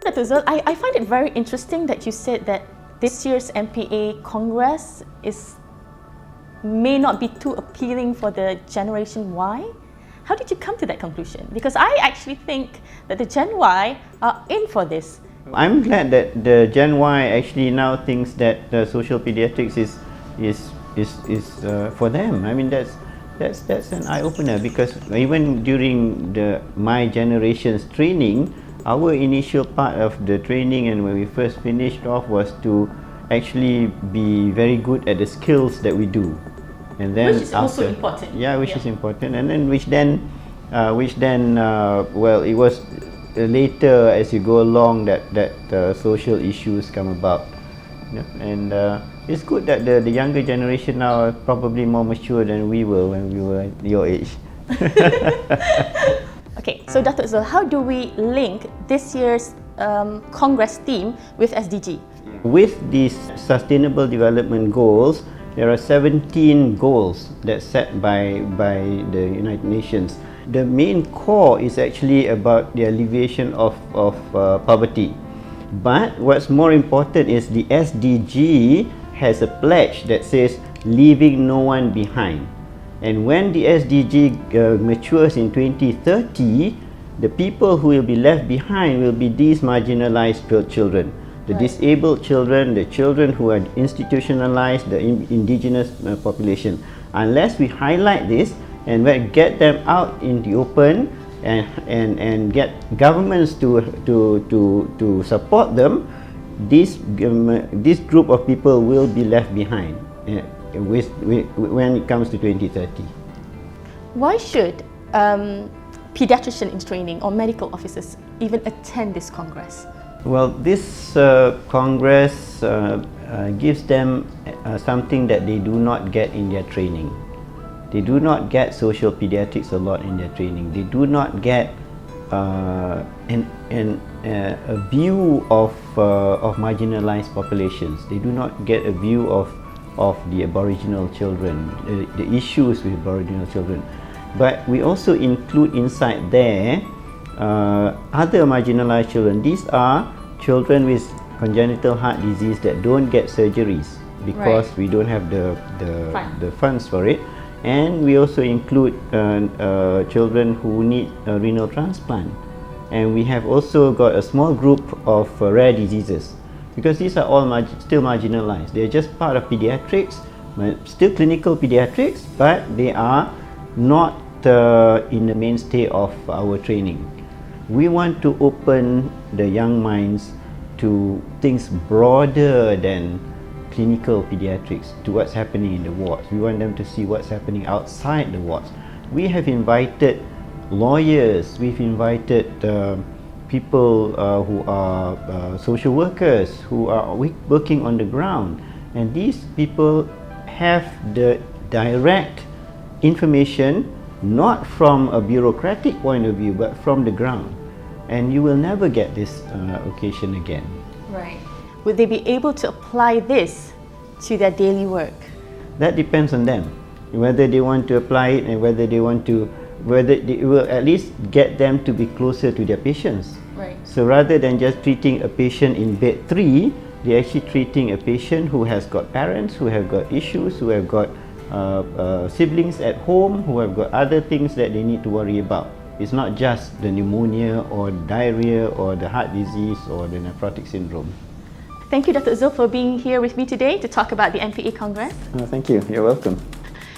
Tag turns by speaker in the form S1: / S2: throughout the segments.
S1: Dr. Zul, I find it very interesting that you said that this year's MPA Congress may not be too appealing for the Generation Y. How did you come to that conclusion? Because I actually think that the Gen Y are in for this.
S2: I'm glad that the Gen Y actually now thinks that social pediatrics is for them. I mean that's an eye opener, because even during my generation's training, our initial part of the training and when we first finished off was to actually be very good at the skills that we do, and then
S1: which is also important.
S2: Yeah, which is important, and then which then well, it was later as you go along that social issues come about. And it's good that the younger generation now are probably more mature than we were when we were your age.
S1: Okay, so Dr. Zul, how do we link this year's Congress theme with SDG?
S2: With these Sustainable Development Goals, there are 17 goals that's set by the United Nations. The main core is actually about the alleviation of poverty. But what's more important is the SDG has a pledge that says leaving no one behind. And when the SDG matures in 2030, the people who will be left behind will be these marginalized children, the disabled children, the children who are institutionalized, the indigenous population. Unless we highlight this and get them out in the open and get governments to support them, this group of people will be left behind when it comes to 2030.
S1: Why should pediatrician in training or medical officers even attend this Congress?
S2: Well, this Congress gives them something that they do not get in their training. They do not get social pediatrics a lot in their training. They do not get a view of marginalized populations. They do not get a view of the Aboriginal children, the issues with Aboriginal children. But we also include inside there other marginalized children. These are children with congenital heart disease that don't get surgeries because we don't have the funds for it. And we also include children who need a renal transplant. And we have also got a small group of rare diseases, because these are all still marginalized. They're just part of pediatrics, still clinical pediatrics, but they are not in the mainstay of our training. We want to open the young minds to things broader than clinical pediatrics, to what's happening in the wards. We want them to see what's happening outside the wards. We have invited lawyers, we've invited people who are social workers, who are working on the ground, and these people have the direct information, not from a bureaucratic point of view, but from the ground. And you will never get this occasion again.
S1: Right. Would they be able to apply this to their daily work?
S2: That depends on them, whether they want to apply it and whether it will at least get them to be closer to their patients.
S1: Right.
S2: So rather than just treating a patient in bed 3, they're actually treating a patient who has got parents, who have got issues, who have got siblings at home, who have got other things that they need to worry about. It's not just the pneumonia or diarrhea or the heart disease or the nephrotic syndrome.
S1: Thank you, Dr. Zul, for being here with me today to talk about the MPA Congress.
S2: Thank you. You're welcome.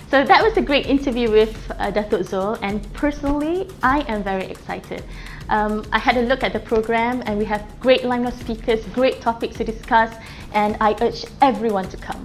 S1: So that was a great interview with Dr. Zul, and personally, I am very excited. I had a look at the program and we have great lineup of speakers, great topics to discuss, and I urge everyone to come.